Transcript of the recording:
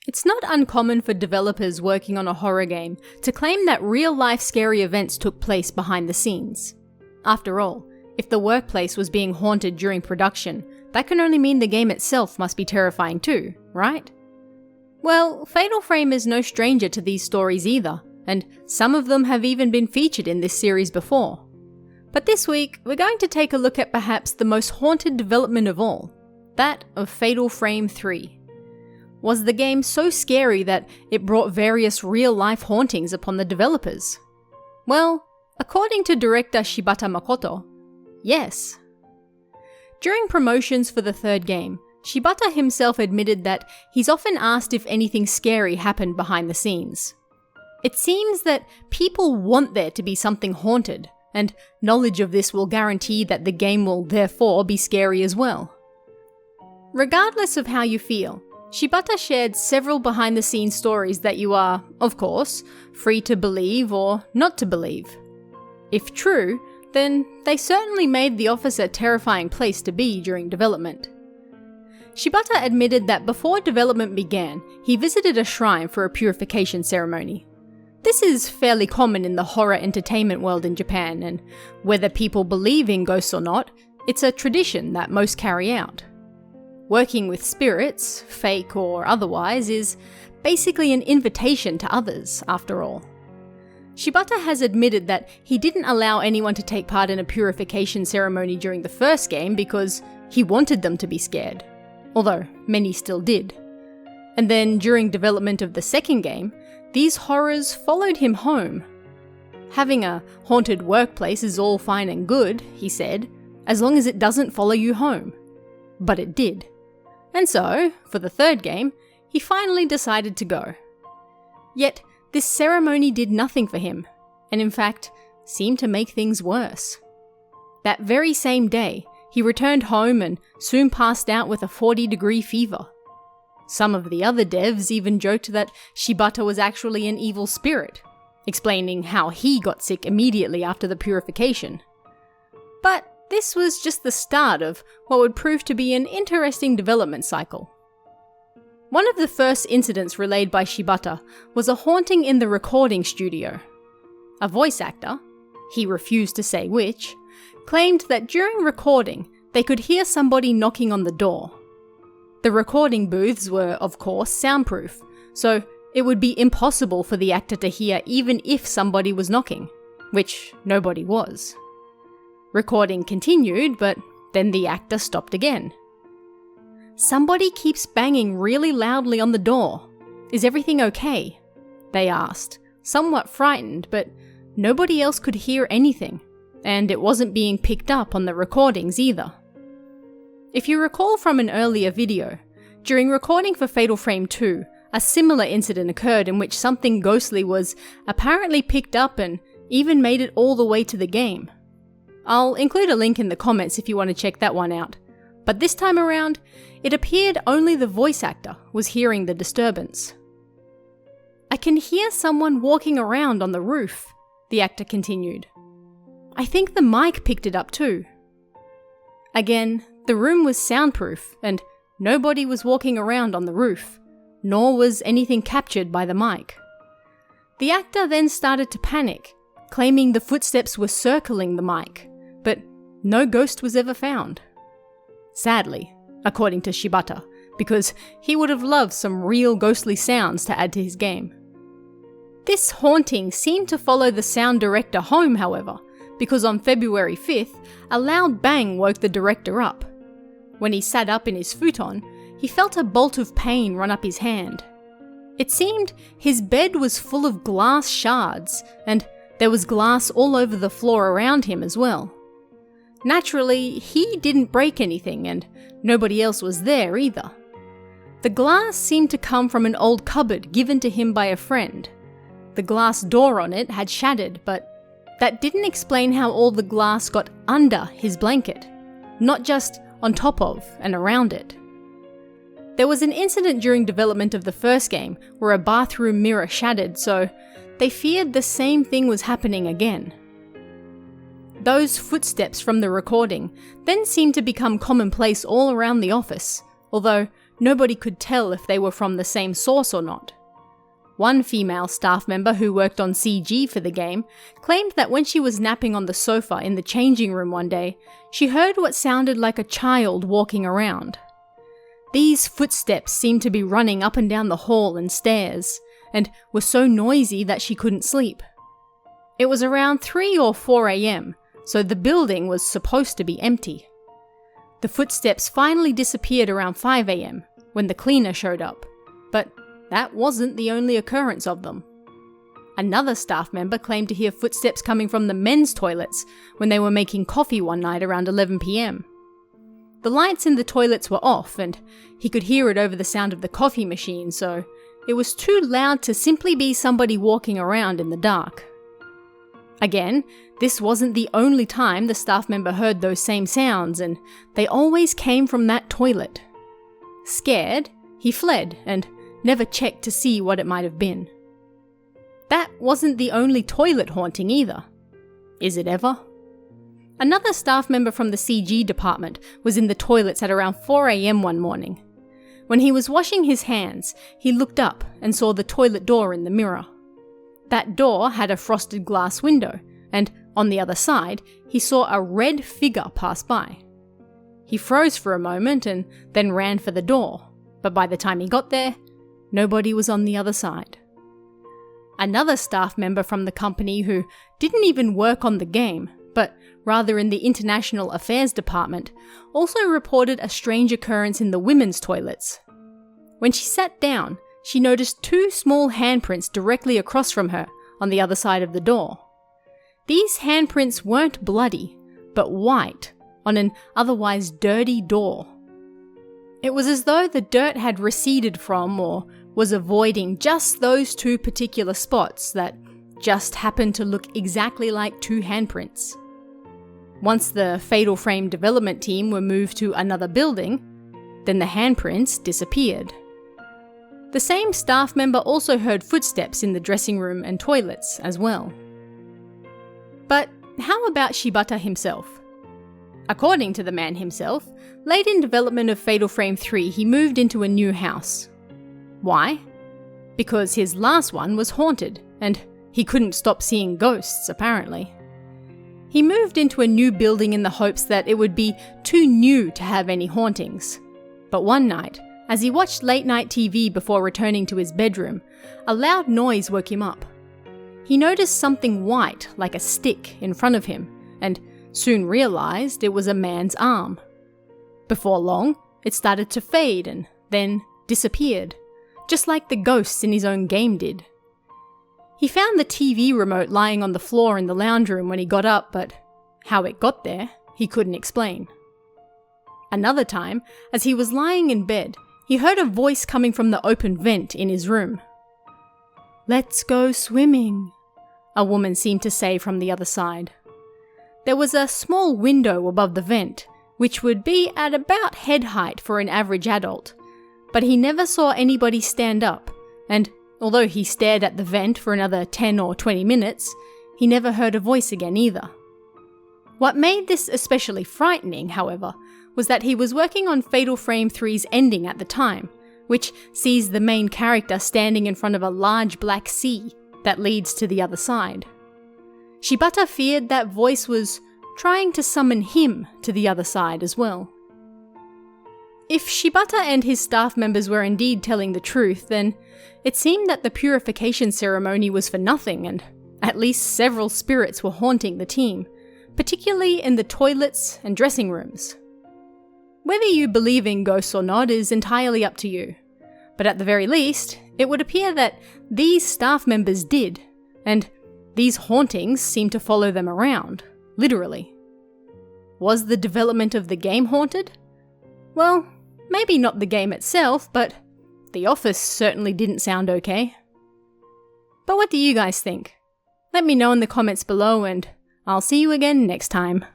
It's not uncommon for developers working on a horror game to claim that real-life scary events took place behind the scenes. After all, if the workplace was being haunted during production, that can only mean the game itself must be terrifying too, right? Well, Fatal Frame is no stranger to these stories either, and some of them have even been featured in this series before. But this week, we're going to take a look at perhaps the most haunted development of all, that of Fatal Frame 3. Was the game so scary that it brought various real-life hauntings upon the developers? Well, according to director Shibata Makoto, yes. During promotions for the third game, Shibata himself admitted that he's often asked if anything scary happened behind the scenes. It seems that people want there to be something haunted, and knowledge of this will guarantee that the game will therefore be scary as well. Regardless of how you feel, Shibata shared several behind-the-scenes stories that you are, of course, free to believe or not to believe. If true, then they certainly made the office a terrifying place to be during development. Shibata admitted that before development began, he visited a shrine for a purification ceremony. This is fairly common in the horror entertainment world in Japan, and whether people believe in ghosts or not, it's a tradition that most carry out. Working with spirits, fake or otherwise, is basically an invitation to others, after all. Shibata has admitted that he didn't allow anyone to take part in a purification ceremony during the first game because he wanted them to be scared, although many still did. And then during development of the second game, these horrors followed him home. Having a haunted workplace is all fine and good, he said, as long as it doesn't follow you home. But it did. And so, for the third game, he finally decided to go. Yet, this ceremony did nothing for him, and in fact, seemed to make things worse. That very same day, he returned home and soon passed out with a 40-degree fever. Some of the other devs even joked that Shibata was actually an evil spirit, explaining how he got sick immediately after the purification. But this was just the start of what would prove to be an interesting development cycle. One of the first incidents relayed by Shibata was a haunting in the recording studio. A voice actor, he refused to say which, claimed that during recording they could hear somebody knocking on the door. The recording booths were, of course, soundproof, so it would be impossible for the actor to hear even if somebody was knocking, which nobody was. Recording continued, but then the actor stopped again. "Somebody keeps banging really loudly on the door. Is everything okay?" they asked, somewhat frightened, but nobody else could hear anything, and it wasn't being picked up on the recordings either. If you recall from an earlier video, during recording for Fatal Frame 2, a similar incident occurred in which something ghostly was apparently picked up and even made it all the way to the game. I'll include a link in the comments if you want to check that one out, but this time around, it appeared only the voice actor was hearing the disturbance. "I can hear someone walking around on the roof," the actor continued. "I think the mic picked it up too." Again, the room was soundproof and nobody was walking around on the roof, nor was anything captured by the mic. The actor then started to panic, claiming the footsteps were circling the mic, but no ghost was ever found. Sadly, according to Shibata, because he would have loved some real ghostly sounds to add to his game. This haunting seemed to follow the sound director home, however, because on February 5th, a loud bang woke the director up. When he sat up in his futon, he felt a bolt of pain run up his hand. It seemed his bed was full of glass shards, and there was glass all over the floor around him as well. Naturally, he didn't break anything, and nobody else was there either. The glass seemed to come from an old cupboard given to him by a friend. The glass door on it had shattered, but that didn't explain how all the glass got under his blanket, not just on top of and around it. There was an incident during development of the first game where a bathroom mirror shattered, so they feared the same thing was happening again. Those footsteps from the recording then seemed to become commonplace all around the office, although nobody could tell if they were from the same source or not. One female staff member who worked on CG for the game claimed that when she was napping on the sofa in the changing room one day, she heard what sounded like a child walking around. These footsteps seemed to be running up and down the hall and stairs, and were so noisy that she couldn't sleep. It was around 3 or 4 a.m, so the building was supposed to be empty. The footsteps finally disappeared around 5 a.m, when the cleaner showed up, but that wasn't the only occurrence of them. Another staff member claimed to hear footsteps coming from the men's toilets when they were making coffee one night around 11 p.m. The lights in the toilets were off, and he could hear it over the sound of the coffee machine, so it was too loud to simply be somebody walking around in the dark. Again, this wasn't the only time the staff member heard those same sounds, and they always came from that toilet. Scared, he fled and never checked to see what it might have been. That wasn't the only toilet haunting either. Is it ever? Another staff member from the CG department was in the toilets at around 4 a.m. one morning. When he was washing his hands, he looked up and saw the toilet door in the mirror. That door had a frosted glass window, and on the other side, he saw a red figure pass by. He froze for a moment and then ran for the door, but by the time he got there, nobody was on the other side. Another staff member from the company who didn't even work on the game, but rather in the International Affairs Department, also reported a strange occurrence in the women's toilets. When she sat down, she noticed 2 small handprints directly across from her on the other side of the door. These handprints weren't bloody, but white, on an otherwise dirty door. It was as though the dirt had receded from or was avoiding just those 2 particular spots that just happened to look exactly like 2 handprints. Once the Fatal Frame development team were moved to another building, then the handprints disappeared. The same staff member also heard footsteps in the dressing room and toilets as well. But how about Shibata himself? According to the man himself, late in development of Fatal Frame 3, he moved into a new house. Why? Because his last one was haunted, and he couldn't stop seeing ghosts, apparently. He moved into a new building in the hopes that it would be too new to have any hauntings. But one night, as he watched late-night TV before returning to his bedroom, a loud noise woke him up. He noticed something white, like a stick, in front of him, and soon realized it was a man's arm. Before long, it started to fade and then disappeared, just like the ghosts in his own game did. He found the TV remote lying on the floor in the lounge room when he got up, but how it got there, he couldn't explain. Another time, as he was lying in bed, he heard a voice coming from the open vent in his room. "Let's go swimming," a woman seemed to say from the other side. There was a small window above the vent, which would be at about head height for an average adult, but he never saw anybody stand up, and although he stared at the vent for another 10 or 20 minutes, he never heard a voice again either. What made this especially frightening, however, was that he was working on Fatal Frame 3's ending at the time, which sees the main character standing in front of a large black sea that leads to the other side. Shibata feared that voice was trying to summon him to the other side as well. If Shibata and his staff members were indeed telling the truth, then it seemed that the purification ceremony was for nothing, and at least several spirits were haunting the team, particularly in the toilets and dressing rooms. Whether you believe in ghosts or not is entirely up to you, but at the very least, it would appear that these staff members did, and these hauntings seemed to follow them around, literally. Was the development of the game haunted? Well, maybe not the game itself, but the office certainly didn't sound okay. But what do you guys think? Let me know in the comments below, and I'll see you again next time.